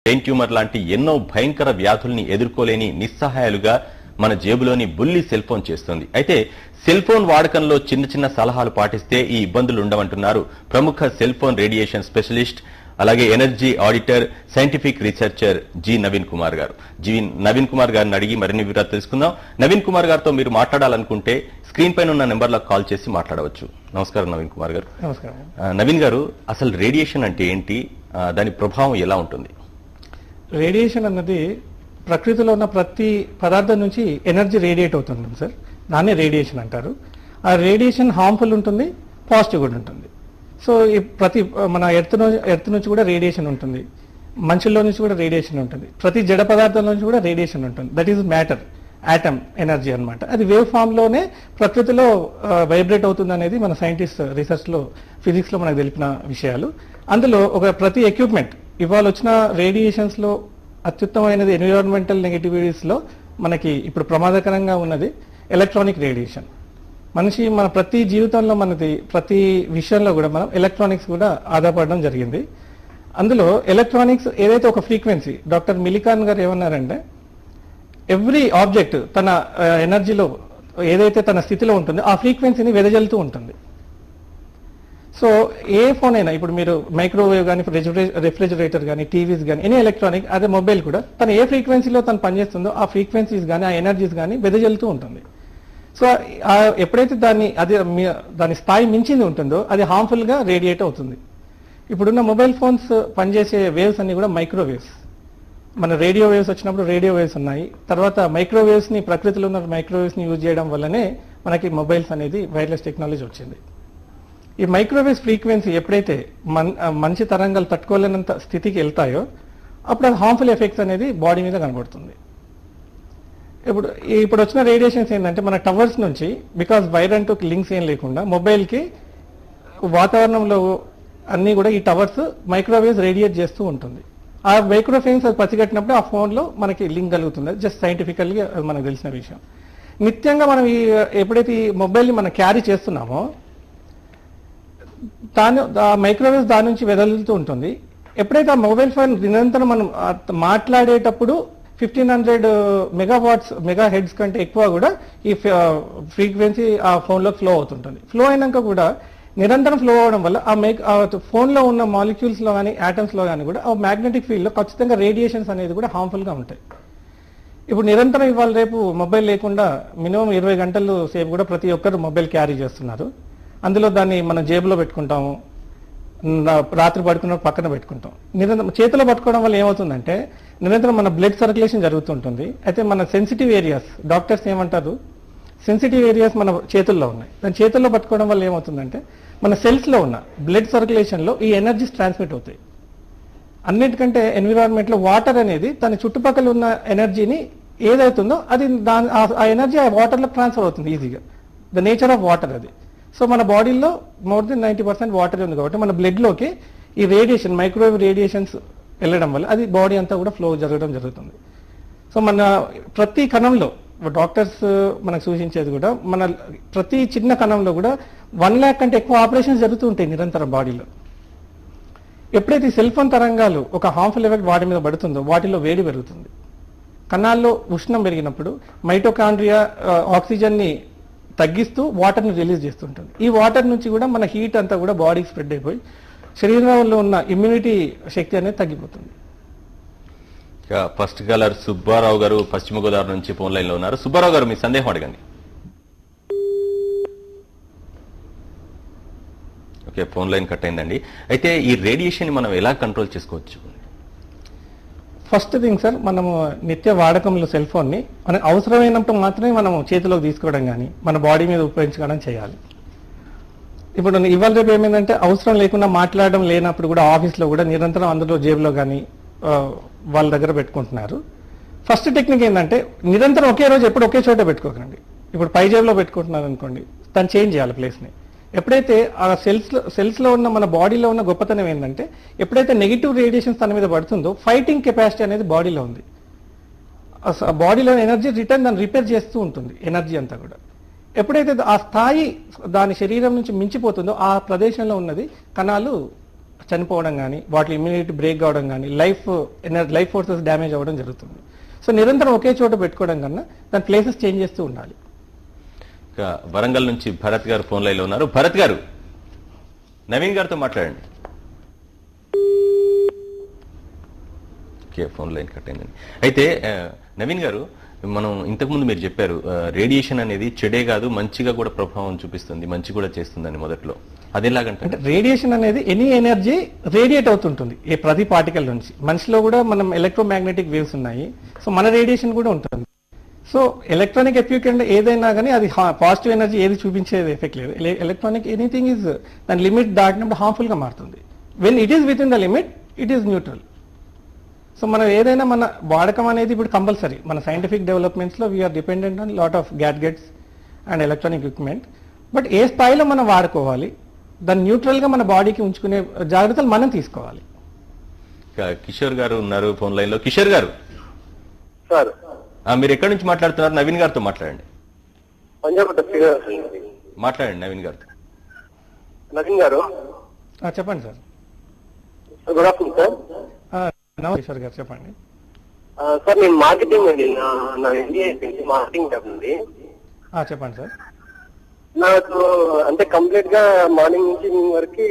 Brain tumour లాంటి ఎన్నో భయంకర వ్యాధుల్ని ఎదుర్కోలేని నిస్సహాయాలుగా మన జేబులోని బుల్లి సెల్ ఫోన్ చేస్తుంది. అయితే సెల్ ఫోన్ వాడకంలో చిన్న చిన్న సలహాలు పాటిస్తే ఈ ఇబ్బందులు ఉండవంటున్నారు ప్రముఖ సెల్ ఫోన్ రేడియేషన్ స్పెషలిస్ట్, అలాగే energy auditor, scientific researcher G Naveen Kumar గారు. నవీన్ కుమార్ గారిని అడిగి మరిన్ని వివరాలు తెలుసుకుందాం. నవీన్ కుమార్ గారితో మీరు మాట్లాడాలనుకుంటే స్క్రీన్ పైన ఉన్న నెంబర్లకు కాల్ చేసి మాట్లాడవచ్చు. నమస్కారం నవీన్ కుమార్ గారు. నమస్కారం. నవీన్ గారు, అసలు రేడియేషన్ అంటే ఏంటి, దాని ప్రభావం ఎలా ఉంటుంది? రేడియేషన్ అన్నది ప్రకృతిలో ఉన్న ప్రతి పదార్థం నుంచి ఎనర్జీ రేడియేట్ అవుతుంది సార్, దాన్నే రేడియేషన్ అంటారు. ఆ రేడియేషన్ హార్మ్ఫుల్ ఉంటుంది, పాజిటివ్ కూడా ఉంటుంది. సో ఈ ప్రతి మన ఎర్త్ నుంచి కూడా రేడియేషన్ ఉంటుంది, మనుషుల్లో నుంచి కూడా రేడియేషన్ ఉంటుంది, ప్రతి జడ పదార్థం నుంచి కూడా రేడియేషన్ ఉంటుంది. That is matter, atom energy అన్నమాట. అది వేవ్ ఫామ్ లోనే ప్రకృతిలో వైబ్రేట్ అవుతుంది అనేది మన సైంటిస్ట్ రీసెర్చ్ లో, ఫిజిక్స్ లో మనకు తెలిపిన విషయాలు. అందులో ప్రతి ఎక్విప్మెంట్ ఇవాళ వచ్చిన రేడియేషన్స్ లో అత్యుత్తమైనది ఎన్విరాన్మెంటల్ నెగటివిటీస్ లో మనకి ఇప్పుడు ప్రమాదకరంగా ఉన్నది ఎలక్ట్రానిక్ రేడియేషన్. మనిషి మన ప్రతి జీవితంలో మనది ప్రతి విషయంలో కూడా మనం ఎలక్ట్రానిక్స్ కూడా ఆధారపడడం జరిగింది. అందులో ఎలక్ట్రానిక్స్ ఏదైతే ఒక ఫ్రీక్వెన్సీ, డాక్టర్ మిలికాన్ గారు ఏమన్నారంటే ఎవ్రీ ఆబ్జెక్ట్ తన ఎనర్జీలో ఏదైతే తన స్థితిలో ఉంటుందో ఆ ఫ్రీక్వెన్సీని వెదజల్లుతూ ఉంటుంది. సో ఏ ఫోన్ అయినా, ఇప్పుడు మీరు మైక్రోవేవ్ కానీ, రెఫ్రిజిరేటర్ కానీ, టీవీస్ కానీ, ఎనీ ఎలక్ట్రానిక్, అదే మొబైల్ కూడా తను ఏ ఫ్రీక్వెన్సీలో తను పనిచేస్తుందో ఆ ఫ్రీక్వెన్సీస్ కానీ, ఆ ఎనర్జీస్ కానీ వెదజల్లుతూ ఉంటుంది. సో ఎప్పుడైతే దాని స్థాయి మించింది ఉంటుందో అది హార్మ్ఫుల్ గా రేడియేట్ అవుతుంది. ఇప్పుడున్న మొబైల్ ఫోన్స్ పనిచేసే వేవ్స్ అన్ని కూడా మైక్రోవేవ్స్. మన రేడియో వేవ్స్ వచ్చినప్పుడు రేడియో వేవ్స్ ఉన్నాయి, తర్వాత మైక్రోవేవ్స్ ని, ప్రకృతిలో ఉన్న మైక్రోవేవ్స్ ని యూజ్ చేయడం వల్లనే మనకి మొబైల్స్ అనేది వైర్లెస్ టెక్నాలజీ వచ్చింది. ఈ మైక్రోవేవ్స్ ఫ్రీక్వెన్సీ ఎప్పుడైతే మంచి తరంగాలు తట్టుకోలేనంత స్థితికి వెళ్తాయో అప్పుడు అది హార్మ్ఫుల్ ఎఫెక్ట్స్ అనేది బాడీ మీద కనబడుతుంది. ఇప్పుడు వచ్చిన రేడియేషన్స్ ఏంటంటే మన టవర్స్ నుంచి, బికాస్ వైర్ అంటూ లింక్స్ ఏం లేకుండా మొబైల్ కి వాతావరణంలో అన్ని కూడా ఈ టవర్స్ మైక్రోవేవ్స్ రేడియేట్ చేస్తూ ఉంటుంది. ఆ మైక్రోవేవ్స్ అది పసిగట్టినప్పుడు ఆ ఫోన్ లో మనకి లింక్ కలుగుతుంది. జస్ట్ సైంటిఫికల్గా మనకు తెలిసిన విషయం. నిత్యంగా మనం ఎప్పుడైతే ఈ మొబైల్ ని మనం క్యారీ చేస్తున్నామో మైక్రోవేవ్స్ దాని నుంచి వెదలుతూ ఉంటుంది. ఎప్పుడైతే ఆ మొబైల్ ఫోన్ నిరంతరం మనం మాట్లాడేటప్పుడు 1500 మెగావాట్స్ మెగా హెడ్స్ కంటే ఎక్కువ కూడా ఈ ఫ్రీక్వెన్సీ ఆ ఫోన్ లో ఫ్లో అవుతుంటుంది. ఫ్లో అయినాక కూడా నిరంతరం ఫ్లో అవడం వల్ల ఆ ఫోన్ లో ఉన్న మాలిక్యూల్స్ లో కానీ, ఆటమ్స్ లో కానీ కూడా ఆ మ్యాగ్నెటిక్ ఫీల్డ్ లో ఖచ్చితంగా రేడియేషన్స్ అనేది కూడా హార్మ్ఫుల్ గా ఉంటాయి. ఇప్పుడు నిరంతరం ఇవాళ రేపు మొబైల్ లేకుండా మినిమం 20 గంటలు సేపు కూడా ప్రతి ఒక్కరు మొబైల్ క్యారీ చేస్తున్నారు. అందులో దాన్ని మనం జేబులో పెట్టుకుంటాము, రాత్రి పడుకున్నప్పుడు పక్కన పెట్టుకుంటాం. నిరంతరం చేతిలో పట్టుకోవడం వల్ల ఏమవుతుందంటే నిరంతరం మన బ్లడ్ సర్క్యులేషన్ జరుగుతుంటుంది. అయితే మన సెన్సిటివ్ ఏరియాస్, డాక్టర్స్ ఏమంటారు, సెన్సిటివ్ ఏరియాస్ మన చేతుల్లో ఉన్నాయి. దాని చేతుల్లో పట్టుకోవడం వల్ల ఏమవుతుందంటే మన సెల్స్ లో ఉన్న బ్లడ్ సర్క్యులేషన్ లో ఈ ఎనర్జీస్ ట్రాన్స్మిట్ అవుతాయి. అన్నిటికంటే ఎన్విరాన్మెంట్ లో వాటర్ అనేది తన చుట్టుపక్కల ఉన్న ఎనర్జీని ఏదైతుందో అది ఆ ఎనర్జీ ఆ వాటర్ లో ట్రాన్స్ఫర్ అవుతుంది ఈజీగా. ద నేచర్ ఆఫ్ వాటర్ అది. సో మన బాడీలో మోర్ దెన్ 90% వాటర్ ఉంది కాబట్టి మన బ్లడ్ లోకి ఈ రేడియేషన్, మైక్రోవేవ్ రేడియేషన్స్ వెళ్ళడం వల్ల అది బాడీ అంతా కూడా ఫ్లో జరగడం జరుగుతుంది. సో మన ప్రతి కణంలో డాక్టర్స్ మనకు సూచించేది కూడా మన ప్రతి చిన్న కణంలో కూడా 1 lakh కంటే ఎక్కువ ఆపరేషన్స్ జరుగుతూ ఉంటాయి నిరంతరం బాడీలో. ఎప్పుడైతే సెల్ ఫోన్ తరంగాలు ఒక హార్మ్ఫుల్ ఎఫెక్ట్ వాటి మీద పడుతుందో వాటిలో వేడి పెరుగుతుంది. కణాల్లో ఉష్ణం పెరిగినప్పుడు మైటోకాండ్రియా ఆక్సిజన్ ని తగ్గిస్తూ వాటర్ ని రిలీజ్ చేస్తుంటుంది. ఈ వాటర్ నుంచి కూడా మన హీట్ అంతా కూడా బాడీకి స్ప్రెడ్ అయిపోయి శరీరంలో ఉన్న ఇమ్యూనిటీ శక్తి అనేది తగ్గిపోతుంది. ఫస్ట్ కాలర్ సుబ్బారావు గారు పశ్చిమ గోదావరి నుంచి ఫోన్ లైన్ లో ఉన్నారు. సుబ్బారావు గారు, మీ సందేహం అడగండి. ఓకే, ఫోన్ లైన్ కట్ అయిందండి. అయితే ఈ రేడియేషన్ మనం ఎలా కంట్రోల్ చేసుకోవచ్చు? ఫస్ట్ థింగ్ సార్, మనము నిత్య వాడకంలో సెల్ ఫోన్ ని మనకు అవసరమైనప్పుడు మాత్రమే మనం చేతిలోకి తీసుకోవడం కానీ మన బాడీ మీద ఉపయోగించుకోవడం చేయాలి. ఇప్పుడు ఇవాళ రేపు ఏమైందంటే అవసరం లేకుండా మాట్లాడడం లేనప్పుడు కూడా ఆఫీస్లో కూడా నిరంతరం అందులో జేబులో కానీ వాళ్ళ దగ్గర పెట్టుకుంటున్నారు. ఫస్ట్ టెక్నిక్ ఏంటంటే నిరంతరం ఒకే రోజు ఎప్పుడు ఒకే చోట పెట్టుకోకండి. ఇప్పుడు పై జేబులో పెట్టుకుంటున్నారు అనుకోండి, దాన్ని చేంజ్ చేయాలి ప్లేస్ని. ఎప్పుడైతే ఆ సెల్స్ లో ఉన్న మన బాడీలో ఉన్న గొప్పతనం ఏంటంటే ఎప్పుడైతే నెగిటివ్ రేడియేషన్స్ తన మీద పడుతుందో ఫైటింగ్ కెపాసిటీ అనేది బాడీలో ఉంది. బాడీలో ఎనర్జీ రిటర్న్ దాన్ని రిపేర్ చేస్తూ ఉంటుంది ఎనర్జీ అంతా కూడా. ఎప్పుడైతే ఆ స్థాయి దాని శరీరం నుంచి మించిపోతుందో ఆ ప్రదేశంలో ఉన్నది కణాలు చనిపోవడం కానీ, వాటి ఇమ్యూనిటీ బ్రేక్ కావడం కానీ, లైఫ్ ఫోర్సెస్ డ్యామేజ్ అవ్వడం జరుగుతుంది. సో నిరంతరం ఒకే చోట పెట్టుకోవడం కన్నా దాని ప్లేసెస్ చేంజ్ చేస్తూ ఉండాలి. ఇక వరంగల్ నుంచి భరత్ గారు ఫోన్ లైన్ లో ఉన్నారు. భరత్ గారు, నవీన్ గారితో మాట్లాడండి. ఓకే, ఫోన్ లైన్ కట్ అయిందండి. అయితే నవీన్ గారు, మనం ఇంతకుముందు మీరు చెప్పారు రేడియేషన్ అనేది చెడే కాదు మంచిగా కూడా ప్రభావం చూపిస్తుంది, మంచి కూడా చేస్తుందని మొదట్లో. అదేలాగంటే అంటే రేడియేషన్ అనేది ఎనీ ఎనర్జీ రేడియేట్ అవుతుంటుంది ప్రతి పార్టికల్ నుంచి. మనిషిలో కూడా మనం ఎలక్ట్రోమాగ్నెటిక్ వేవ్స్ ఉన్నాయి, సో మన రేడియేషన్ కూడా ఉంటుంది. సో ఎలక్ట్రానిక్ ఎక్విప్మెంట్ ఏదైనా కానీ అది పాజిటివ్ ఎనర్జీ ఏది చూపించేది ఎఫెక్ట్ లేదు. ఎలక్ట్రానిక్ ఎనీథింగ్ ఈజ్ దాని లిమిట్ దాటినప్పుడు హార్మ్ఫుల్ గా మారుతుంది. When it is within the limit it is neutral. So మనం ఏదైనా మన వాడకం అనేది ఇప్పుడు కంపల్సరీ. మన సైంటిఫిక్ డెవలప్మెంట్స్ లో we're dependent on lot of gadgets and electronic equipment. But ఏ స్థాయిలో మనం వాడుకోవాలి, దాన్ని న్యూట్రల్ గా మన బాడీకి ఉంచుకునే జాగ్రత్తలు మనం తీసుకోవాలి. కిషోర్ గారు ఉన్నారు ఫోన్ లైన్ లో. కిషోర్ గారు సార్, మీరు ఎక్కడి నుంచి మాట్లాడుతున్నారు? నవీన్ గారితో మాట్లాడండి. మాట్లాడండి నవీన్ గారితో. నవీన్ గారు చెప్పండి sir. Good afternoon sir. Kishore గారు చెప్పండి. సార్, నేను మార్కెటింగ్ నా ఎంబీఏ మార్కెటింగ్ జాబ్ ఉంది. చెప్పండి సార్. నాకు అంటే కంప్లీట్ గా మార్నింగ్ నుంచి ఈవినింగ్ వరకు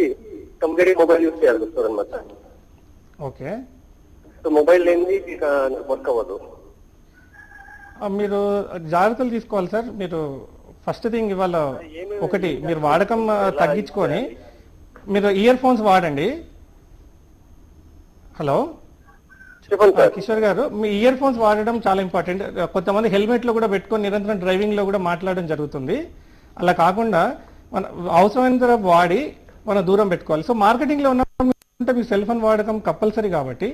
కంప్లీట్ మొబైల్ యూజ్ చేయాలి వస్తుంది అనమాట. ఓకే. సో మొబైల్ లేనిది ఇక వర్క్ అవ్వదు. మీరు జాగ్రత్తలు తీసుకోవాలి సార్. మీరు ఫస్ట్ థింగ్ ఇవాళ ఒకటి మీరు వాడకం తగ్గించుకొని మీరు ఇయర్ ఫోన్స్ వాడండి. హలో చెప్పండి సార్. కిషోర్ గారు, మీ ఇయర్ ఫోన్స్ వాడడం చాలా ఇంపార్టెంట్. కొంతమంది హెల్మెట్ లో కూడా పెట్టుకొని నిరంతరం డ్రైవింగ్ లో కూడా మాట్లాడడం జరుగుతుంది. అలా కాకుండా మన అవసరమైనంత వాడి మనం దూరం పెట్టుకోవాలి. సో మార్కెటింగ్ లో ఉన్నప్పుడు మీ సెల్ ఫోన్ వాడకం కంపల్సరీ కాబట్టి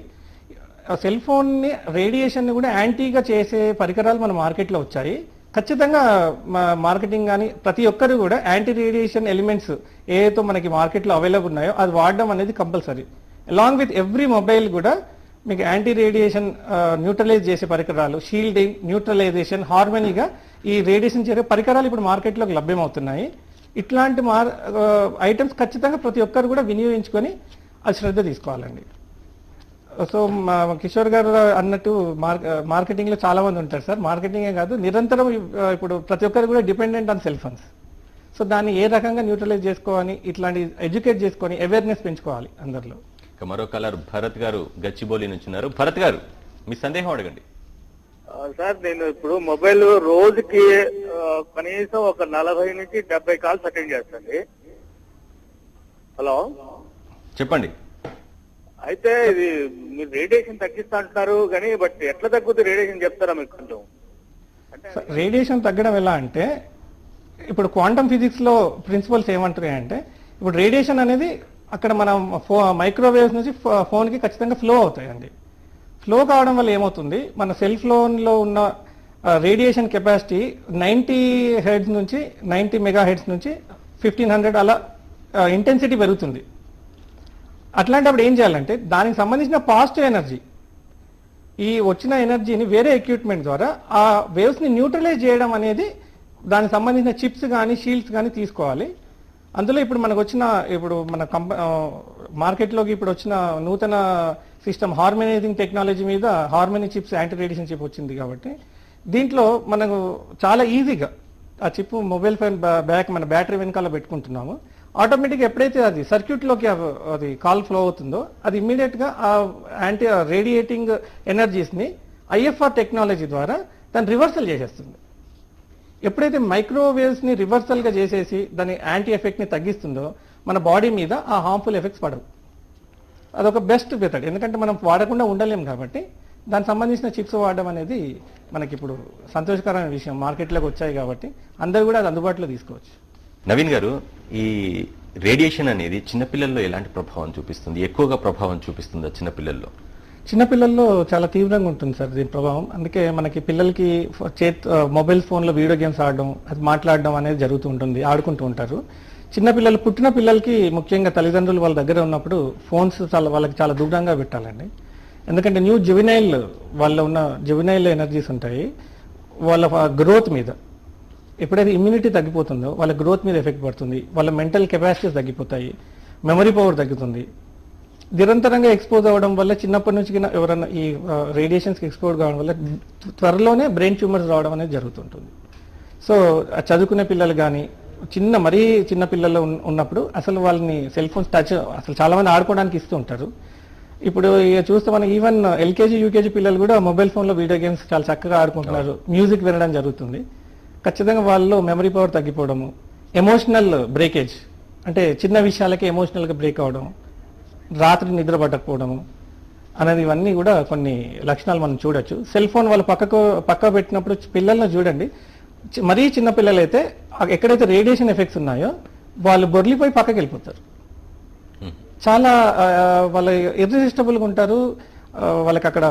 సెల్ ఫోన్ ని రేడియేషన్ ని కూడా యాంటీగా చేసే పరికరాలు మన మార్కెట్ లో వచ్చాయి. ఖచ్చితంగా మార్కెటింగ్ కానీ ప్రతి ఒక్కరు కూడా యాంటీ రేడియేషన్ ఎలిమెంట్స్ ఏదైతే మనకి మార్కెట్ లో అవైలబుల్ ఉన్నాయో అది వాడడం అనేది compulsory. Along with every mobile కూడా మీకు యాంటీ రేడియేషన్ న్యూట్రలైజ్ చేసే పరికరాలు, షీల్డింగ్, న్యూట్రలైజేషన్, హార్మోనీగా ఈ రేడియేషన్ చేసే పరికరాలు ఇప్పుడు మార్కెట్లోకి లభ్యమవుతున్నాయి. ఇట్లాంటి ఐటమ్స్ ఖచ్చితంగా ప్రతి ఒక్కరు కూడా వినియోగించుకొని అది శ్రద్ధ తీసుకోవాలండి. సో కిషోర్ గారు అన్నట్టు మార్కెటింగ్ లో చాలా మంది ఉంటారు సార్. మార్కెటింగే కాదు, నిరంతరం ఇప్పుడు ప్రతి ఒక్కరు కూడా dependent on cell phones. So దాన్ని ఏ రకంగా న్యూట్రలైజ్ చేసుకోవాలి, ఇట్లాంటి ఎడ్యుకేట్ చేసుకొని అవేర్నెస్ పెంచుకోవాలి అందరిలో. మరో కలర్ భరత్ గారు గచ్చిబౌలి నుంచి ఉన్నారు. భరత్ గారు, మీ సందేహం అడగండి. సార్, నేను ఇప్పుడు మొబైల్ రోజుకి కనీసం ఒక 40 నుంచి 70 కాల్స్ అటెండ్ చేస్తాండి. హలో, చెప్పండి. అయితే ఇది మీరు రేడియేషన్ తగ్గిస్తా అంటున్నారు కానీ బట్ ఎట్లా తగ్గుతుంది రేడియేషన్ చెప్తారా మీకు కొంచెం? రేడియేషన్ తగ్గడం ఎలా అంటే ఇప్పుడు క్వాంటమ్ ఫిజిక్స్ లో ప్రిన్సిపల్స్ ఏమంటున్నాయంటే ఇప్పుడు రేడియేషన్ అనేది అక్కడ మనం మైక్రోవేవ్స్ నుంచి ఫోన్ కి ఖచ్చితంగా ఫ్లో అవుతాయండి. ఫ్లో కావడం వల్ల ఏమవుతుంది, మన సెల్ ఫోన్ లో ఉన్న రేడియేషన్ కెపాసిటీ 90 హెర్ట్జ్ నుంచి 90 మెగా హెర్ట్జ్ నుంచి 1500 అలా ఇంటెన్సిటీ పెరుగుతుంది. అట్లాంటప్పుడు ఏం చేయాలంటే దానికి సంబంధించిన పాజిటివ్ ఎనర్జీ, ఈ వచ్చిన ఎనర్జీని వేరే ఎక్విప్మెంట్ ద్వారా ఆ వేవ్స్ ని న్యూట్రలైజ్ చేయడం అనేది దానికి సంబంధించిన చిప్స్ కానీ షీల్డ్స్ కానీ తీసుకోవాలి. అందులో ఇప్పుడు మనకు వచ్చిన మన మార్కెట్లోకి ఇప్పుడు వచ్చిన నూతన సిస్టమ్ హార్మోనైజింగ్ టెక్నాలజీ మీద harmony chips anti radiation chip వచ్చింది కాబట్టి దీంట్లో మనకు చాలా ఈజీగా ఆ చిప్ మొబైల్ ఫోన్ బ్యాక్ మన బ్యాటరీ వెనకాల పెట్టుకుంటున్నాము. ఆటోమేటిక్గా ఎప్పుడైతే అది సర్క్యూట్లోకి అది కాల్ ఫ్లో అవుతుందో అది ఇమ్మీడియట్ గా ఆ యాంటీ రేడియేటింగ్ ఎనర్జీస్ ని ఐఎఫ్ఆర్ టెక్నాలజీ ద్వారా దాన్ని రివర్సల్ చేసేస్తుంది. ఎప్పుడైతే మైక్రోవేవ్స్ ని రివర్సల్ గా చేసేసి దాని యాంటీ ఎఫెక్ట్ ని తగ్గిస్తుందో మన బాడీ మీద ఆ హార్మ్ఫుల్ ఎఫెక్ట్స్ పడవు. అదొక బెస్ట్ మెథడ్. ఎందుకంటే మనం వాడకుండా ఉండలేం కాబట్టి దానికి సంబంధించిన చిప్స్ వాడడం అనేది మనకి ఇప్పుడు సంతోషకరమైన విషయం. మార్కెట్లోకి వచ్చాయి కాబట్టి అందరూ కూడా అది అందుబాటులో తీసుకోవచ్చు. నవీన్ గారు, ఈ రేడియేషన్ అనేది చిన్నపిల్లల్లో ఎలాంటి ప్రభావం చూపిస్తుంది? ఎక్కువగా ప్రభావం చూపిస్తుందా చిన్నపిల్లల్లో? చిన్నపిల్లల్లో చాలా తీవ్రంగా ఉంటుంది సార్ దీని ప్రభావం. అందుకే మనకి పిల్లలకి మొబైల్ ఫోన్లో వీడియో గేమ్స్ ఆడడం, అది మాట్లాడడం అనేది జరుగుతూ ఉంటుంది, ఆడుకుంటూ ఉంటారు. చిన్నపిల్లలు, పుట్టిన పిల్లలకి ముఖ్యంగా తల్లిదండ్రులు వాళ్ళ దగ్గర ఉన్నప్పుడు ఫోన్స్ వాళ్ళకి చాలా దూరంగా పెట్టాలండి. ఎందుకంటే న్యూ జువెనైల్ వాళ్ళ ఉన్న జువెనైల్ ఎనర్జీస్ ఉంటాయి వాళ్ళ గ్రోత్ మీద. ఎప్పుడైతే ఇమ్యూనిటీ తగ్గిపోతుందో వాళ్ళ గ్రోత్ మీద ఎఫెక్ట్ పడుతుంది, వాళ్ళ మెంటల్ కెపాసిటీస్ తగ్గిపోతాయి, మెమరీ పవర్ తగ్గుతుంది. నిరంతరంగా ఎక్స్పోజ్ అవ్వడం వల్ల చిన్నప్పటి నుంచి ఎవరైనా ఈ రేడియేషన్స్కి ఎక్స్పోజ్ కావడం వల్ల త్వరలోనే బ్రెయిన్ ట్యూమర్స్ రావడం అనేది జరుగుతుంటుంది. సో చదువుకునే పిల్లలు కానీ మరీ చిన్న పిల్లలు ఉన్నప్పుడు అసలు వాళ్ళని సెల్ ఫోన్స్ టచ్ అసలు చాలా మంది ఆడుకోవడానికి ఇస్తూ ఉంటారు. ఇప్పుడు చూస్తే మనం ఈవెన్ ఎల్కేజీ యూకేజీ పిల్లలు కూడా మొబైల్ ఫోన్లో వీడియో గేమ్స్ చాలా చక్కగా ఆడుకుంటున్నారు, మ్యూజిక్ వినడం జరుగుతుంది. ఖచ్చితంగా వాళ్ళలో మెమరీ పవర్ తగ్గిపోవడము, ఎమోషనల్ బ్రేకేజ్ అంటే చిన్న విషయాలకే ఎమోషనల్గా బ్రేక్ అవడం, రాత్రి నిద్ర పట్టకపోవడము అనేది ఇవన్నీ కూడా కొన్ని లక్షణాలు మనం చూడొచ్చు. సెల్ ఫోన్ వాళ్ళు పక్క పెట్టినప్పుడు పిల్లలను చూడండి, మరీ చిన్న పిల్లలైతే ఎక్కడైతే రేడియేషన్ ఎఫెక్ట్స్ ఉన్నాయో వాళ్ళు బొర్లిపోయి పక్కకి వెళ్ళిపోతారు. చాలా వాళ్ళ ఇర్రెసిస్టబుల్గా ఉంటారు, వాళ్ళకి అక్కడ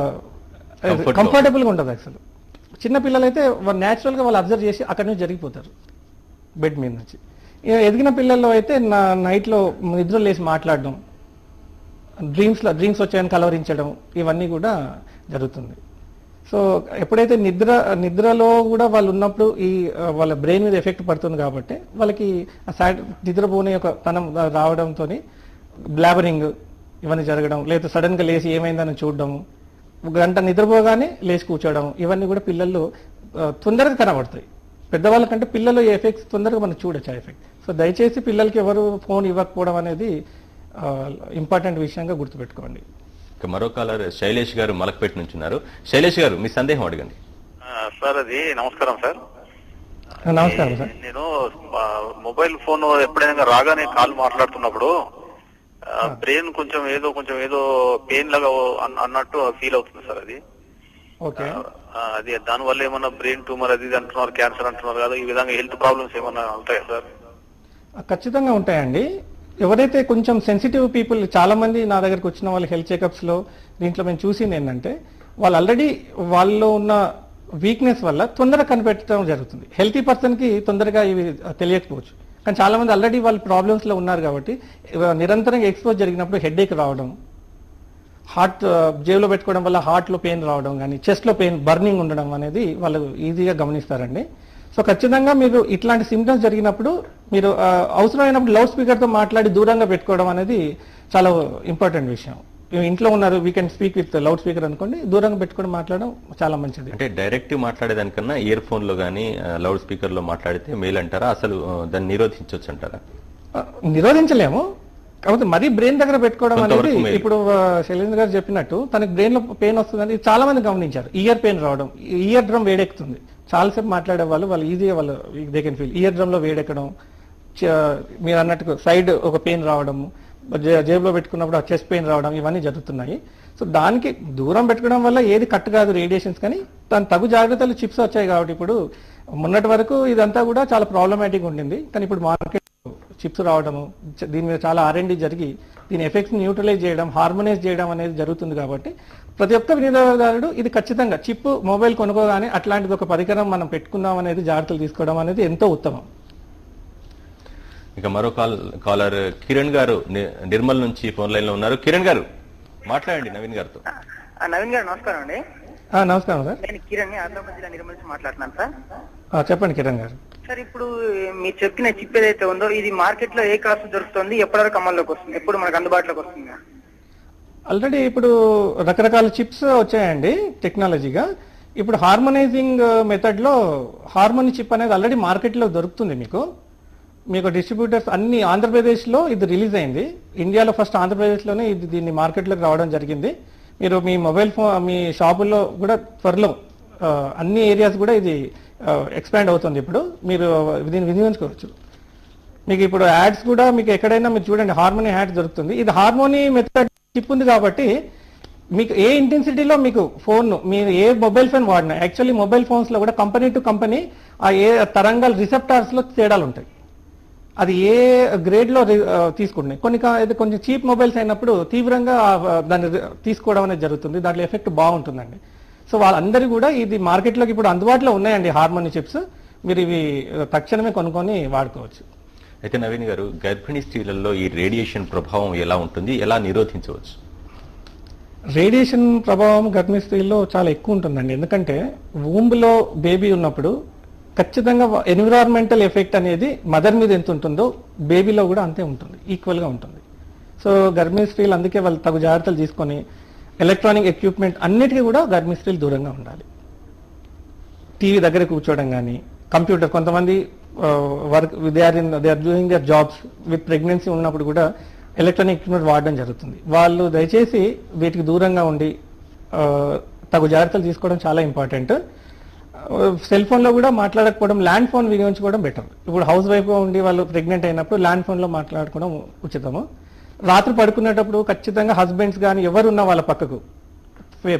కంఫర్టబుల్గా ఉంటుంది. అసలు చిన్న పిల్లలైతే వాళ్ళు న్యాచురల్గా వాళ్ళు అబ్జర్వ్ చేసి అక్కడి నుంచి జరిగిపోతారు బెడ్ మీద నుంచి. ఎదిగిన పిల్లల్లో అయితే నైట్లో నిద్ర లేసి మాట్లాడడం, డ్రీమ్స్ వచ్చాయని కలవరించడం ఇవన్నీ కూడా జరుగుతుంది. సో ఎప్పుడైతే నిద్రలో కూడా వాళ్ళు ఉన్నప్పుడు వాళ్ళ బ్రెయిన్ మీద ఎఫెక్ట్ పడుతుంది కాబట్టి వాళ్ళకి నిద్రపోనే ఒక తనం రావడంతో బ్లాబరింగ్ ఇవన్నీ జరగడం, లేదా సడన్ గా లేచి ఏమైందని చూడడము, గంట నిద్రపోగానే లేచి కూర్చోవడం, ఇవన్నీ కూడా పిల్లల్లో తొందరగా కనబడతాయి. పెద్దవాళ్ళ కంటే పిల్లలు ఎఫెక్ట్స్ తొందరగా మనం చూడొచ్చు ఆ ఎఫెక్ట్. సో దయచేసి పిల్లలకి ఎవరు ఫోన్ ఇవ్వకపోవడం అనేది ఇంపార్టెంట్ విషయంగా గుర్తుపెట్టుకోండి. మరో కాలర్ శైలేష్ గారు మలక్పేట నుంచి ఉన్నారు. శైలేష్ గారు మీ సందేహం అడగండి. సార్ అది నమస్కారం సార్. నమస్కారం సార్. నేను మొబైల్ ఫోన్ ఎప్పుడైనా రాగానే కాల్ మాట్లాడుతున్నప్పుడు బ్రెయిన్ కొంచెం ఏదో పెయిన్ లాగా అన్నట్టు ఫీల్ అవుతుంది సార్. అది ఓకే, అది దాని వల్ల ఏమన్నా బ్రెయిన్ ట్యూమర్ అది అంటున్నారు, క్యాన్సర్ అంటున్నారు కదా, ఈ విధంగా హెల్త్ ప్రాబ్లమ్స్ ఏమన్నా ఉంటాయా సార్? ఖచ్చితంగా ఉంటాయండి. ఎవరైతే కొంచెం సెన్సిటివ్ పీపుల్, చాలా మంది నా దగ్గరకు వచ్చిన వాళ్ళ హెల్త్ చెకప్స్ లో దీంట్లో మేము చూసింది ఏంటంటే వాళ్ళు ఆల్రెడీ వాళ్ళలో ఉన్న వీక్నెస్ వల్ల తొందరగా కనిపెట్టడం జరుగుతుంది. హెల్తీ పర్సన్ కి తొందరగా ఇవి తెలియకపోవచ్చు, కానీ చాలా మంది ఆల్రెడీ వాళ్ళు ప్రాబ్లమ్స్ లో ఉన్నారు కాబట్టి నిరంతరంగా ఎక్స్పోజ్ జరిగినప్పుడు హెడేక్ రావడం, హార్ట్ జేబులో పెట్టుకోవడం వల్ల హార్ట్ లో పెయిన్ రావడం కానీ చెస్ట్ లో పెయిన్ బర్నింగ్ ఉండడం అనేది వాళ్ళు ఈజీగా గమనిస్తారండి. సో ఖచ్చితంగా మీరు ఇట్లాంటి సిమ్టమ్స్ జరిగినప్పుడు మీరు అవసరమైనప్పుడు లౌడ్ స్పీకర్ తో మాట్లాడి దూరంగా పెట్టుకోవడం అనేది చాలా ఇంపార్టెంట్ విషయం. ఇంట్లో ఉన్నారు, we can speak with loud speaker అనుకోండి, దూరంగా పెట్టుకోవడం మాట్లాడడం చాలా మంచిది. అంటే డైరెక్ట్ మాట్లాడేదానికన్నా ఇయర్ ఫోన్ లో కానీ లౌడ్ స్పీకర్ లో మాట్లాడితే మేలు అంటారా? అసలు దాన్ని నిరోధించవచ్చు అంటారా? నిరోధించలేము, కాకపోతే మరీ బ్రెయిన్ దగ్గర పెట్టుకోవడం అనేది ఇప్పుడు శైలేంద్ర గారు చెప్పినట్టు తనకి బ్రెయిన్ లో పెయిన్ వస్తుందని చాలా మంది గమనించారు. ఇయర్ పెయిన్ రావడం, ఇయర్ డ్రమ్ వేడెక్కుతుంది, చాలాసేపు మాట్లాడే వాళ్ళు ఈజీగా they can feel ear drum లో వేడెక్కడం, మీరు అన్నట్టు సైడ్ ఒక పెయిన్ రావడము, జేబులో పెట్టుకున్నప్పుడు ఆ చెస్ట్ పెయిన్ రావడం, ఇవన్నీ జరుగుతున్నాయి. సో దానికి దూరం పెట్టుకోవడం వల్ల ఏది కట్ కాదు రేడియేషన్స్, కానీ దాని తగు జాగ్రత్తలు చిప్స్ వచ్చాయి కాబట్టి ఇప్పుడు మొన్నటి వరకు ఇదంతా కూడా చాలా ప్రాబ్లమాటిక్ ఉండింది. కానీ ఇప్పుడు మార్కెట్ చిప్స్ రావడము, దీని మీద చాలా R&D జరిగి దీని ఎఫెక్ట్స్ న్యూట్రలైజ్ చేయడం, హార్మోనైజ్ చేయడం అనేది జరుగుతుంది. కాబట్టి ప్రతి ఒక్క వినియోగదారుడు ఇది ఖచ్చితంగా చిప్ మొబైల్ కొనుక్కోగానే అట్లాంటిది ఒక పరికరం మనం పెట్టుకుందాం అనేది జాగ్రత్తలు తీసుకోవడం అనేది ఎంతో ఉత్తమం. ఇక మరో కాలర్ కిరణ్ గారు నిర్మల్ నుంచి ఫోన్ లైన్ లో ఉన్నారు. కిరణ్ గారు మాట్లాడండి నవీన్ గారితో. నవీన్ గారు నమస్కారం అండి. నమస్కారం సార్, నేను కిరణ్ ఆదిలాబాద్ జిల్లా నిర్మల్ నుంచి మాట్లాడుతున్నాను సార్. చెప్పండి కిరణ్ గారు. సార్ ఇప్పుడు మీరు చెప్పిన చిప్ ఏదైతే ఉందో ఇది మార్కెట్ లో ఏ కాస్ట్ దొరుకుతుంది, ఎప్పటివరకు అమల్లోకి వస్తుంది, ఎప్పుడు మనకు అందుబాటులోకి వస్తుంది? ఆల్రెడీ ఇప్పుడు రకరకాల చిప్స్ వచ్చాయండి టెక్నాలజీగా. ఇప్పుడు హార్మోనైజింగ్ మెథడ్ లో హార్మోని చిప్ అనేది ఆల్రెడీ మార్కెట్ లో దొరుకుతుంది. మీకు డిస్ట్రిబ్యూటర్స్ అన్ని ఆంధ్రప్రదేశ్ లో ఇది రిలీజ్ అయింది. ఇండియాలో ఫస్ట్ ఆంధ్రప్రదేశ్ లోనే ఇది దీన్ని మార్కెట్ లోకి రావడం జరిగింది. మీరు మీ మొబైల్ ఫోన్ మీ షాపుల్లో కూడా త్వరలో అన్ని ఏరియాస్ కూడా ఇది ఎక్స్పాండ్ అవుతుంది. ఇప్పుడు మీరు దీన్ని వినియోగించుకోవచ్చు. మీకు ఇప్పుడు యాడ్స్ కూడా మీకు ఎక్కడైనా మీరు చూడండి హార్మోని యాడ్స్ దొరుకుతుంది. ఇది హార్మోని మెథడ్ చిప్ ఉంది కాబట్టి మీకు ఏ ఇంటెన్సిటీలో మీకు ఫోన్ మీరు ఏ మొబైల్ ఫోన్ వాడినా, యాక్చువల్లీ మొబైల్ ఫోన్స్ లో కూడా కంపెనీ టు కంపెనీ ఆ ఏ తరంగాలు రిసెప్టార్స్ లో తేడాలు ఉంటాయి. అది ఏ గ్రేడ్ లో తీసుకుంటున్నాయి. కొంచెం చీప్ మొబైల్స్ అయినప్పుడు తీవ్రంగా దాన్ని తీసుకోవడం అనేది జరుగుతుంది. దాంట్లో ఎఫెక్ట్ బాగుంటుందండి. సో వాళ్ళందరూ కూడా ఇది మార్కెట్లోకి ఇప్పుడు అందుబాటులో ఉన్నాయండి హార్మోని చిప్స్. మీరు ఇవి తక్షణమే కొనుక్కొని వాడుకోవచ్చు. అయితే నవీన్ గారు, గర్భిణీ స్త్రీలలో ఈ రేడియేషన్ ప్రభావం ఎలా ఉంటుంది, ఎలా నిరోధించవచ్చు? రేడియేషన్ ప్రభావం గర్భిణీ స్త్రీల్లో చాలా ఎక్కువ ఉంటుందండి. ఎందుకంటే వూంబ్లో బేబీ ఉన్నప్పుడు ఖచ్చితంగా ఎన్విరాన్మెంటల్ ఎఫెక్ట్ అనేది మదర్ మీద ఎంత ఉంటుందో బేబీలో కూడా అంతే ఉంటుంది, ఈక్వల్ గా ఉంటుంది. సో గర్భిణీ స్త్రీలు అందుకే వాళ్ళు తగు జాగ్రత్తలు తీసుకొని ఎలక్ట్రానిక్ ఎక్విప్మెంట్ అన్నిటికీ కూడా గర్భిణీ స్త్రీలు దూరంగా ఉండాలి. టీవీ దగ్గర కూర్చోవడం కానీ, కంప్యూటర్, కొంతమంది work they are doing their jobs with pregnancy ఉన్నప్పుడు కూడా ఎలక్ట్రానిక్ ఎక్విప్మెంట్ వాడడం జరుగుతుంది. వాళ్ళు దయచేసి వీటికి దూరంగా ఉండి తగు జాగ్రత్తలు తీసుకోవడం చాలా ఇంపార్టెంట్. సెల్ ఫోన్లో కూడా మాట్లాడకపోవడం, ల్యాండ్ ఫోన్ వినియోగించుకోవడం బెటర్. ఇప్పుడు హౌస్ వైఫ్గా ఉండి వాళ్ళు ప్రెగ్నెంట్ అయినప్పుడు ల్యాండ్ ఫోన్లో మాట్లాడుకోవడం ఉచితము. రాత్రి పడుకునేటప్పుడు ఖచ్చితంగా హస్బెండ్స్ కానీ ఎవరున్నా వాళ్ళ పక్కకు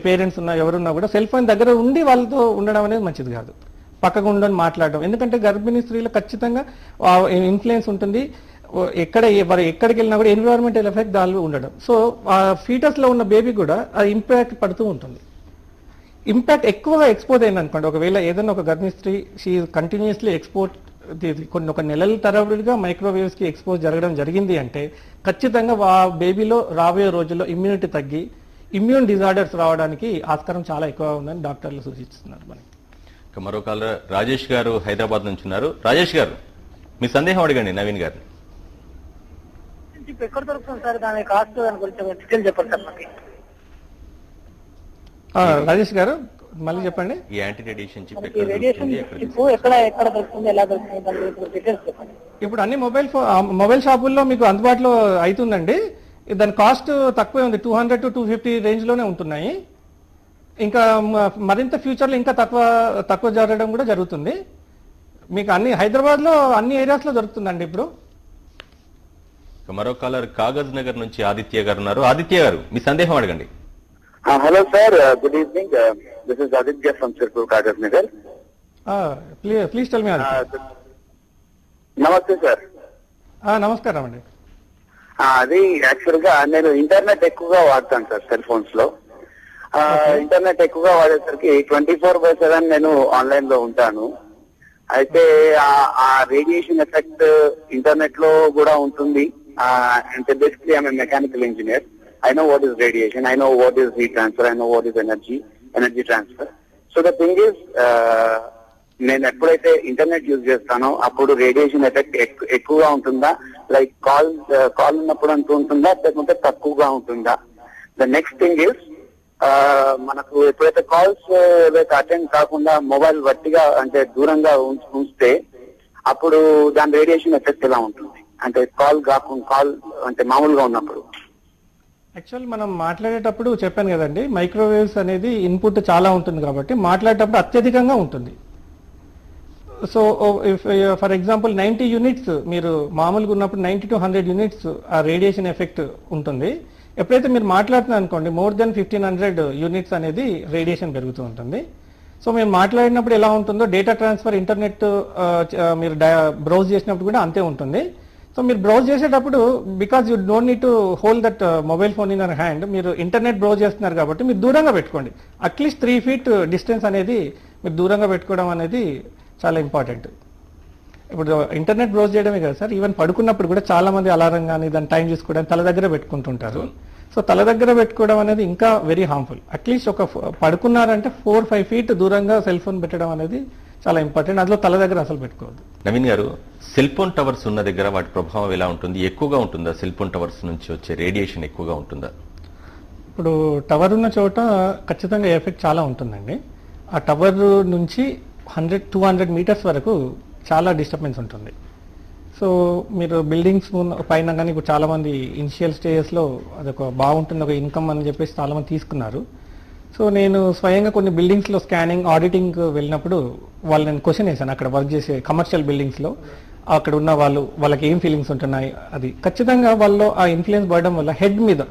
పేరెంట్స్ ఉన్నా ఎవరున్నా కూడా సెల్ ఫోన్ దగ్గర ఉండి వాళ్ళతో ఉండడం అనేది మంచిది కాదు. పక్కకు ఉండని మాట్లాడడం, ఎందుకంటే గర్భిణీ స్త్రీలు ఖచ్చితంగా ఇన్ఫ్లుయెన్స్ ఉంటుంది. ఎక్కడికి వెళ్ళినా కూడా ఎన్విరాన్మెంటల్ ఎఫెక్ట్ దాని ఉండడం. సో ఆ ఫీటస్ లో ఉన్న బేబీ కూడా ఆ ఇంపాక్ట్ పడుతూ ఉంటుంది. ఇంపాక్ట్ ఎక్కువగా ఎక్స్పోజ్ అయింది అనుకోండి, ఒకవేళ ఏదైనా ఒక గర్భిణీ స్త్రీ షీ కంటిన్యూస్లీ ఒక నెలల తరబడిగా మైక్రోవేవ్స్ కి ఎక్స్పోజ్ జరగడం జరిగింది అంటే ఖచ్చితంగా ఆ బేబీలో రాబోయే రోజుల్లో ఇమ్యూనిటీ తగ్గి ఇమ్యూన్ డిజార్డర్స్ రావడానికి ఆస్కారం చాలా ఎక్కువ ఉందని డాక్టర్లు సూచిస్తున్నారు మనకి. మరో కాలర్ రాజేష్ గారు హైదరాబాద్ నుంచి ఉన్నారు. రాజేష్ గారు, మీ సందేహం అడగండి నవీన్ గారిని. ఎక్కడ దొరుకుతుంది సార్, దాని కాస్ట్ దాని గురించి డీటెయిల్ చెప్పండి సార్ మనకి. రాజేష్ గారు మళ్ళీ చెప్పండి. ఈ anti radiation chip radiation chip ఎక్కడ దొరుకుతుంది, ఎలా దొరుకుతుంది, దాని గురించి డీటెయిల్స్ చెప్పండి. ఇప్పుడు అన్ని మొబైల్ షాపుల్లో మీకు అందుబాటులో అవుతుందండి. దాని కాస్ట్ తక్కువే ఉంది, 200 to 250 రేంజ్ లోనే ఉంటున్నాయి. ఇంకా మరింత ఫ్యూచర్ లో ఇంకా తక్కువ జరగడం కూడా జరుగుతుంది. మీకు హైదరాబాద్ లో అన్ని ఏరియాస్ లో దొరుకుతుందండి ఇప్పుడు. మరో కాలర్ కాగజ్ నగర్ నుంచి ఆదిత్య గారు ఉన్నారు. ఆదిత్య గారు, మీ సందేహం అడగండి. Hello sir, good evening. This is Aditya from Sirpur, Kagaz Nagar. Please tell me. నమస్తే సార్. నమస్కారం అండి. అది యాక్చువల్ గా నేను ఇంటర్నెట్ ఎక్కువగా వాడతాను సార్ సెల్ ఫోన్స్ లో. ఇంటర్నెట్ ఎక్కువగా వాడేసరికి 24/7 నేను ఆన్లైన్ లో ఉంటాను. అయితే ఆ రేడియేషన్ ఎఫెక్ట్ ఇంటర్నెట్ లో కూడా ఉంటుంది. అంటే basically I'm mechanical engineer. I know what is radiation, I know what is heat transfer, I know what is energy transfer. So the thing is, నేను ఎప్పుడైతే ఇంటర్నెట్ యూజ్ చేస్తానో అప్పుడు రేడియేషన్ ఎఫెక్ట్ ఎక్కువగా ఉంటుందా, లైక్ కాల్ ఉన్నప్పుడు అంటూ ఉంటుందా, లేకుంటే తక్కువగా ఉంటుందా? ద నెక్స్ట్ థింగ్ ఇస్, మనకు ఎప్పుడైతే కాల్స్ ఏదైతే అటెండ్ కాకుండా మొబైల్ వట్టిగా అంటే దూరంగా ఉంచితే అప్పుడు దాని రేడియేషన్ ఎఫెక్ట్ ఎలా ఉంటుంది, అంటే కాల్ అంటే మామూలుగా ఉన్నప్పుడు? యాక్చువల్ మనం మాట్లాడేటప్పుడు చెప్పాను కదండి, మైక్రోవేవ్స్ అనేది ఇన్పుట్ చాలా ఉంటుంది కాబట్టి మాట్లాడేటప్పుడు అత్యధికంగా ఉంటుంది. సో ఫర్ ఎగ్జాంపుల్ 90 యూనిట్స్ మీరు మామూలుగా ఉన్నప్పుడు 90 to 100 యూనిట్స్ ఆ రేడియేషన్ ఎఫెక్ట్ ఉంటుంది. ఎప్పుడైతే మీరు మాట్లాడుతున్నారు అనుకోండి, మోర్ దెన్ 1500 యూనిట్స్ అనేది రేడియేషన్ పెరుగుతూ ఉంటుంది. సో మేము మాట్లాడినప్పుడు ఎలా ఉంటుందో డేటా ట్రాన్స్ఫర్ ఇంటర్నెట్ మీరు బ్రౌజ్ చేసినప్పుడు కూడా అంతే ఉంటుంది. సో మీరు బ్రౌజ్ చేసేటప్పుడు because you don't need to hold that mobile phone in our hand, మీరు ఇంటర్నెట్ బ్రౌజ్ చేస్తున్నారు కాబట్టి మీరు దూరంగా పెట్టుకోండి. అట్లీస్ట్ 3 feet డిస్టెన్స్ అనేది మీరు దూరంగా పెట్టుకోవడం అనేది చాలా ఇంపార్టెంట్. ఇప్పుడు ఇంటర్నెట్ బ్రౌజ్ చేయడమే కదా సార్, ఈవెన్ పడుకున్నప్పుడు కూడా చాలా మంది అలారం కానీ దాని టైం చూసుకోవడానికి తల దగ్గర పెట్టుకుంటుంటారు. సో తల దగ్గర పెట్టుకోవడం అనేది ఇంకా వెరీ హార్మ్ఫుల్. అట్లీస్ట్ ఒక పడుకున్నారంటే 4-5 feet దూరంగా సెల్ ఫోన్ పెట్టడం అనేది చాలా ఇంపార్టెంట్. అందులో తల దగ్గర అసలు పెట్టుకోవద్దు. నవీన్ గారు, సెల్ ఫోన్ టవర్స్ ఉన్న దగ్గర వాటి ప్రభావం ఎలా ఉంటుంది? ఎక్కువగా ఉంటుందా? సెల్ ఫోన్ టవర్స్ నుంచి వచ్చే రేడియేషన్ ఎక్కువగా ఉంటుందా? ఇప్పుడు టవర్ ఉన్న చోట ఖచ్చితంగా ఎఫెక్ట్ చాలా ఉంటుందండి. ఆ టవర్ నుంచి 100-200 మీటర్స్ వరకు చాలా డిస్టర్బెన్స్ ఉంటుంది. సో మీరు బిల్డింగ్స్ పైన కానీ ఇప్పుడు చాలా మంది ఇనిషియల్ స్టేజెస్లో అదొక బాగుంటుంది, ఒక ఇన్కమ్ అని చెప్పేసి చాలా మంది తీసుకున్నారు. సో నేను స్వయంగా కొన్ని బిల్డింగ్స్లో స్కానింగ్ ఆడిటింగ్ వెళ్ళినప్పుడు వాళ్ళు నేను క్వశ్చన్ వేసాను, అక్కడ వర్క్ చేసే కమర్షియల్ బిల్డింగ్స్లో అక్కడ ఉన్న వాళ్ళకి ఏం ఫీలింగ్స్ ఉంటున్నాయి. అది ఖచ్చితంగా వాళ్ళు ఆ ఇన్ఫ్లుయెన్స్ పడడం వల్ల హెడ్ మీద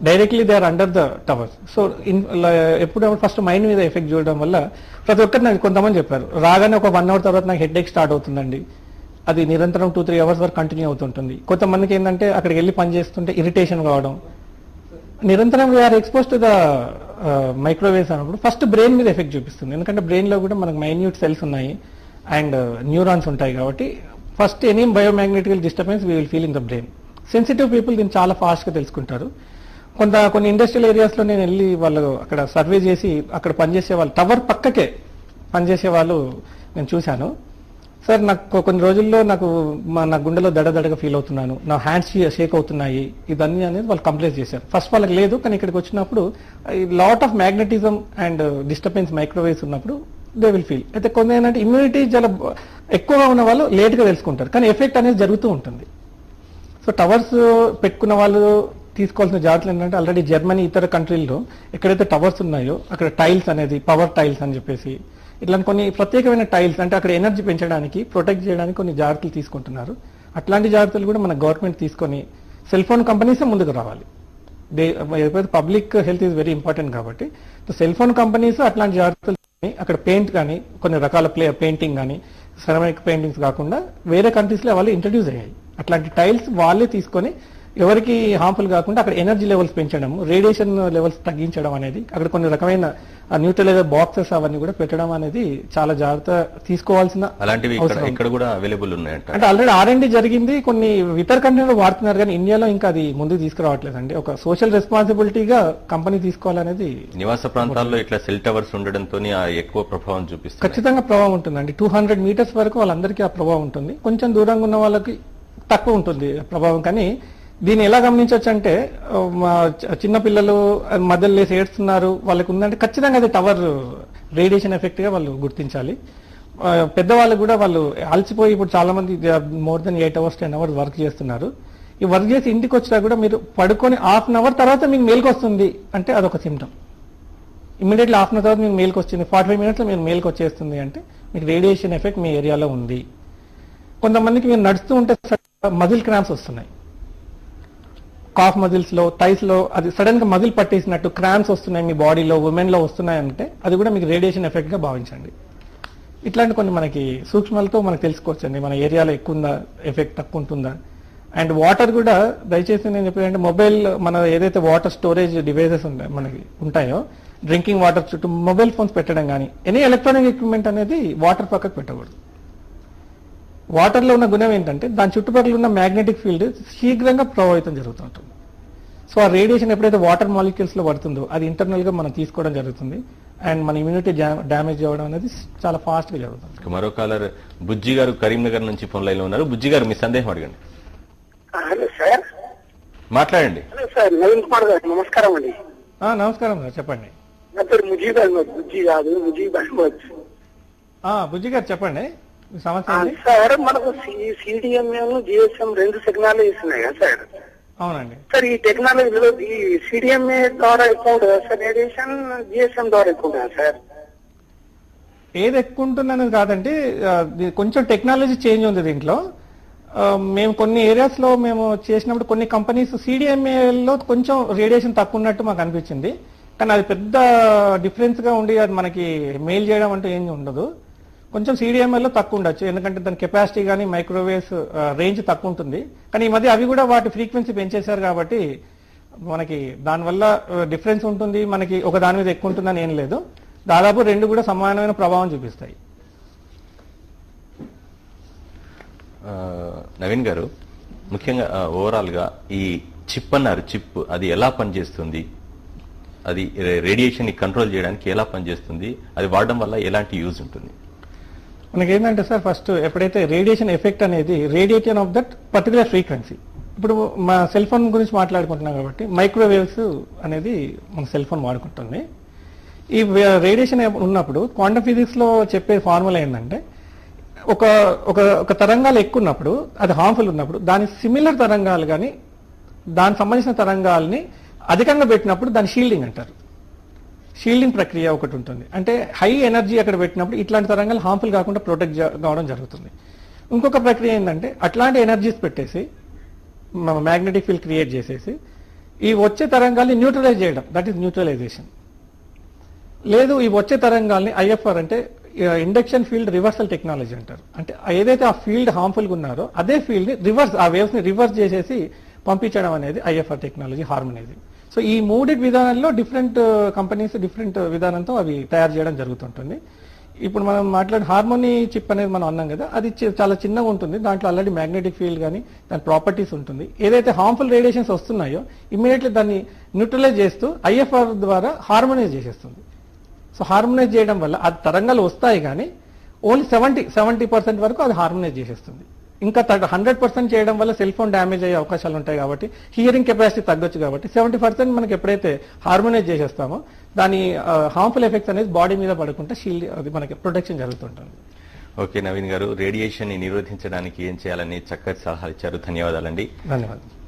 directly they are under the towers. So ఎప్పుడు ఫస్ట్ మైండ్ మీద ఎఫెక్ట్ చూడడం వల్ల ప్రతి ఒక్కరు నాకు కొంతమంది చెప్పారు, రాగానే ఒక 1 hour తర్వాత నాకు హెడ్ ఏక్ స్టార్ట్ అవుతుందండి, అది నిరంతరం 2-3 hours వరకు కంటిన్యూ అవుతుంటుంది. కొంతమందికి ఏంటంటే అక్కడికి వెళ్ళి పని చేస్తుంటే ఇరిటేషన్ కావడం, నిరంతరం we're expose to the microwaves అన్నప్పుడు ఫస్ట్ బ్రెయిన్ మీద ఎఫెక్ట్ చూపిస్తుంది. ఎందుకంటే బ్రెయిన్ లో కూడా మనకు మైన్యూట్ సెల్స్ ఉన్నాయి అండ్ న్యూరాన్స్ ఉంటాయి కాబట్టి first any biomagnetical disturbance we will feel in the brain. Sensitive people దీన్ని చాలా ఫాస్ట్ గా తెలుసుకుంటారు. కొన్ని ఇండస్ట్రియల్ ఏరియాస్ లో నేను వెళ్ళి వాళ్ళు అక్కడ సర్వే చేసి అక్కడ పనిచేసే వాళ్ళు టవర్ పక్కకే పనిచేసే వాళ్ళు నేను చూశాను. సార్ నాకు కొన్ని రోజుల్లో నా గుండెలో దడదడగా ఫీల్ అవుతున్నాను, నా హ్యాండ్స్ షేక్ అవుతున్నాయి, ఇదన్నీ అనేది వాళ్ళు కంప్లైంట్ చేశారు. ఫస్ట్ వాళ్ళకి లేదు, కానీ ఇక్కడికి వచ్చినప్పుడు lot of magnetism and disturbance microwaves ఉన్నప్పుడు దే విల్ ఫీల్. అయితే కొన్ని ఏంటంటే ఇమ్యూనిటీ చాలా ఎక్కువగా ఉన్న వాళ్ళు లేట్ గా తెలుసుకుంటారు, కానీ ఎఫెక్ట్ అనేది జరుగుతూ ఉంటుంది. సో టవర్స్ పెట్టుకున్న వాళ్ళు తీసుకోవాల్సిన జాగ్రత్తలు ఏంటంటే, ఆల్రెడీ జర్మనీ ఇతర కంట్రీల్లో ఎక్కడైతే టవర్స్ ఉన్నాయో అక్కడ టైల్స్ అనేది పవర్ టైల్స్ అని చెప్పేసి ఇట్లాంటి కొన్ని ప్రత్యేకమైన టైల్స్, అంటే అక్కడ ఎనర్జీ పెంచడానికి ప్రొటెక్ట్ చేయడానికి కొన్ని జాగ్రత్తలు తీసుకుంటున్నారు. అట్లాంటి జాగ్రత్తలు కూడా మన గవర్నమెంట్ తీసుకొని సెల్ ఫోన్ కంపెనీసే ముందుకు రావాలి. Public health is very important కాబట్టి సెల్ ఫోన్ కంపెనీస్ అట్లాంటి జాగ్రత్తలు అక్కడ పెయింట్ కానీ కొన్ని రకాల పెయింటింగ్ కానీ సెరామిక్ పెయింటింగ్స్ కాకుండా వేరే కంట్రీస్ లో వాళ్ళు ఇంట్రడ్యూస్ అయ్యాయి. అట్లాంటి టైల్స్ వాళ్ళే తీసుకొని ఎవరికి హార్మ్ఫుల్ కాకుండా అక్కడ ఎనర్జీ లెవెల్స్ పెంచడం, రేడియేషన్ లెవెల్స్ తగ్గించడం అనేది, అక్కడ కొన్ని రకమైన న్యూట్రలైజర్ బాక్సెస్ అవన్నీ కూడా పెట్టడం అనేది చాలా జాగ్రత్త తీసుకోవాల్సిన అలాంటివి ఇక్కడ కూడా అవైలబుల్ ఉన్నాయంట. అంటే ఆల్రెడీ R&D జరిగింది, కొన్ని ఇతర కంట్రీలో వాడుతున్నారు, కానీ ఇండియాలో ఇంకా అది ముందుకు తీసుకురావట్లేదండి. ఒక సోషల్ రెస్పాన్సిబిలిటీగా కంపెనీ తీసుకోవాలనేది. నివాస ప్రాంతాల్లో ఇట్లా సెల్ టవర్స్ ఉండడంతో ఎక్కువ ప్రభావం చూపిస్తుంది. ఖచ్చితంగా ప్రభావం ఉంటుందండి. 200 మీటర్స్ వరకు వాళ్ళందరికీ ఆ ప్రభావం ఉంటుంది. కొంచెం దూరంగా ఉన్న వాళ్ళకి తక్కువ ఉంటుంది ప్రభావం. కానీ దీన్ని ఎలా గమనించవచ్చు అంటే, చిన్న పిల్లలు మధ్యలో లేసి ఏడుస్తున్నారు, వాళ్ళకి ఉందంటే ఖచ్చితంగా అది టవర్ రేడియేషన్ ఎఫెక్ట్ గా వాళ్ళు గుర్తించాలి. పెద్దవాళ్ళు కూడా వాళ్ళు అలసిపోయి ఇప్పుడు చాలా మంది more than 8 hours 10 hours work చేస్తున్నారు. ఈ వర్క్ చేసి ఇంటికి వచ్చినా కూడా మీరు పడుకొని ½ an hour తర్వాత మీకు మేలుకు వస్తుంది అంటే అదొక సిమ్టమ్. ఇమీడియట్లీ ½ an hour తర్వాత మీకు మేలుకు వచ్చింది, 45 minutes లో మీరు మేలుకు వచ్చేస్తుంది అంటే మీకు రేడియేషన్ ఎఫెక్ట్ మీ ఏరియాలో ఉంది. కొంతమందికి మీరు నడుస్తూ ఉంటే మజిల్ క్రాంప్స్ వస్తున్నాయి, కాఫ్ మజిల్స్ లో థైస్ లో అది సడన్ గా మజిల్ పట్టేసినట్టు క్రాంప్స్ వస్తున్నాయి మీ బాడీలో, ఉమెన్ లో వస్తున్నాయి అంటే అది కూడా మీకు రేడియేషన్ ఎఫెక్ట్ గా భావించండి. ఇట్లాంటి కొన్ని మనకి సూక్ష్మాలతో మనకు తెలుసుకోవచ్చండి మన ఏరియాలో ఎక్కువ ఉందా, ఎఫెక్ట్ తక్కువ ఉంటుందా. అండ్ వాటర్ కూడా దయచేసి నేను చెప్పేదంటే, మొబైల్ మన ఏదైతే వాటర్ స్టోరేజ్ డివైసెస్ మనకి ఉంటాయో డ్రింకింగ్ వాటర్ చుట్టూ మొబైల్ ఫోన్స్ పెట్టడం కానీ ఎనీ ఎలక్ట్రానిక్ ఎక్విప్మెంట్ అనేది వాటర్ పక్కకు పెట్టకూడదు. వాటర్ లో ఉన్న గుణం ఏంటంటే దాని చుట్టుపక్కల ఉన్న మ్యాగ్నెటిక్ ఫీల్డ్ శీఘ్రంగా ప్రభావితం జరుగుతుంటుంది. సో ఆ రేడియేషన్ ఎప్పుడైతే వాటర్ మాలిక్యూల్స్ లో పడుతుందో అది ఇంటర్నల్ గా మనం తీసుకోవడం జరుగుతుంది, అండ్ మన ఇమ్యూనిటీ డ్యామేజ్ అవ్వడం అనేది చాలా ఫాస్ట్ గా జరుగుతుంది. మరో కాలర్ బుజ్జి గారు కరీంనగర్ నుంచి ఫోన్ లైన్ లో ఉన్నారు. బుజ్జి గారు మీ సందేహం అడగండి. Hello sir. మాట్లాడండి. హలో సార్, నవీన్ కుమార్ గారు నమస్కారం అండి. నమస్కారం సార్, చెప్పండి. నా పేరు ముజీబ్ అహ్మద్. బుజ్జి కాదు, ముజీబ్ అహ్మద్. బుజ్జి గారు చెప్పండి సమస్య. సార్ మనకు CDMA, GSM 2 టెక్నాలజీస్ ఉన్నాయి కదా సార్? అవునండి సార్. ఈ టెక్నాలజీలో ఈ CDMA ద్వారా ఎక్కువ ఉంటుంది సార్ రేడియేషన్, GSM ద్వారా ఎక్కువ ఉంటుంది సార్? ఏది ఎక్కువ ఉంటుంది అనేది కాదండి, కొంచెం టెక్నాలజీ చేంజ్ ఉంది దీంట్లో. మేము కొన్ని ఏరియాస్ లో మేము చేసినప్పుడు కొన్ని కంపెనీస్ CDMA లో కొంచెం రేడియేషన్ తక్కువ ఉన్నట్టు మాకు అనిపించింది, కానీ అది పెద్ద డిఫరెన్స్ గా ఉండి అది మనకి మెయిల్ చేయడం అంటూ ఏం ఉండదు. కొంచెం CDMA లో తక్కువ ఉండొచ్చు, ఎందుకంటే దాని కెపాసిటీ కానీ మైక్రోవేవ్స్ రేంజ్ తక్కువ ఉంటుంది. కానీ ఈ మధ్య అవి కూడా వాటి ఫ్రీక్వెన్సీ పెంచేశారు కాబట్టి మనకి దానివల్ల డిఫరెన్స్ ఉంటుంది. మనకి ఒక దాని మీద ఎక్కువ ఉంటుందని ఏం లేదు, దాదాపు రెండు కూడా సమానమైన ప్రభావం చూపిస్తాయి. నవీన్ గారు, ముఖ్యంగా ఓవరాల్ గా ఈ చిప్ అన్నారు, చిప్ అది ఎలా పనిచేస్తుంది, అది రేడియేషన్ ని కంట్రోల్ చేయడానికి ఎలా పనిచేస్తుంది, అది వాడడం వల్ల ఎలాంటి యూజ్ ఉంటుంది? మనకి ఏంటంటే సార్, ఫస్ట్ ఎప్పుడైతే రేడియేషన్ ఎఫెక్ట్ అనేది radiation of that particular frequency, ఇప్పుడు మా సెల్ ఫోన్ గురించి మాట్లాడుకుంటున్నాం కాబట్టి మైక్రోవేవ్స్ అనేది మన సెల్ ఫోన్ వాడుకుంటుంది. ఈ రేడియేషన్ ఉన్నప్పుడు క్వాంటమ్ ఫిజిక్స్ లో చెప్పే ఫార్ములా ఏంటంటే, ఒక తరంగాలు ఎక్కువ ఉన్నప్పుడు అది హార్మ్ఫుల్ ఉన్నప్పుడు దాని సిమిలర్ తరంగాలు కానీ దానికి సంబంధించిన తరంగాల్ని అధికంగా పెట్టినప్పుడు దాని షీల్డింగ్ అంటారు. షీల్డింగ్ ప్రక్రియ ఒకటి ఉంటుంది, అంటే హై ఎనర్జీ అక్కడ పెట్టినప్పుడు ఇట్లాంటి తరంగాలు హార్మ్ఫుల్ కాకుండా ప్రొటెక్ట్ కావడం జరుగుతుంది. ఇంకొక ప్రక్రియ ఏంటంటే అట్లాంటి ఎనర్జీస్ పెట్టేసి మ్యాగ్నెటిక్ ఫీల్డ్ క్రియేట్ చేసేసి ఈ వచ్చే తరంగాల్ని న్యూట్రలైజ్ చేయడం, దట్ ఈస్ న్యూట్రలైజేషన్. లేదు, ఈ వచ్చే తరంగాల్ని IFR అంటే ఇండక్షన్ ఫీల్డ్ రివర్సల్ టెక్నాలజీ అంటారు. అంటే ఏదైతే ఆ ఫీల్డ్ హార్మ్ఫుల్ గా ఉన్నారో అదే ఫీల్డ్ ని రివర్స్, ఆ వేవ్స్ ని రివర్స్ చేసేసి పంపించడం అనేది IFR టెక్నాలజీ, హార్మోనైజింగ్. సో ఈ మూడి విధానాల్లో డిఫరెంట్ కంపెనీస్ డిఫరెంట్ విధానంతో అవి తయారు చేయడం జరుగుతుంటుంది. ఇప్పుడు మనం మాట్లాడే హార్మోనీ చిప్ అనేది మనం అన్నాం కదా, అది చాలా చిన్నగా ఉంటుంది, దాంట్లో ఆల్రెడీ మ్యాగ్నెటిక్ ఫీల్డ్ కానీ దాని ప్రాపర్టీస్ ఉంటుంది. ఏదైతే హార్మ్ఫుల్ రేడియేషన్స్ వస్తున్నాయో ఇమీడియట్లీ దాన్ని న్యూట్రలైజ్ చేస్తూ IFR ద్వారా హార్మోనైజ్ చేసేస్తుంది. సో హార్మోనైజ్ చేయడం వల్ల ఆ తరంగాలు వస్తాయి కానీ ఓన్లీ 70% వరకు అది హార్మోనైజ్ చేసేస్తుంది. ఇంకా 100% చేయడం వల్ల సెల్ ఫోన్ డ్యామేజ్ అయ్యే అవకాశాలు ఉంటాయి కాబట్టి, హియరింగ్ కెపాసిటీ తగ్గొచ్చు కాబట్టి 70% మనకి ఎప్పుడైతే హార్మోనైజ్ చేసేస్తామో దాని హార్మ్ఫుల్ ఎఫెక్ట్స్ అనేది బాడీ మీద పడకుండా షీల్డ్ అది మనకి ప్రొటెక్షన్ జరుగుతుంటుంది. ఓకే నవీన్ గారు, రేడియేషన్ ని నిరోధించడానికి ఏం చేయాలని చక్కటి సలహాలు ఇచ్చారు. ధన్యవాదాలండి. ధన్యవాదాలు.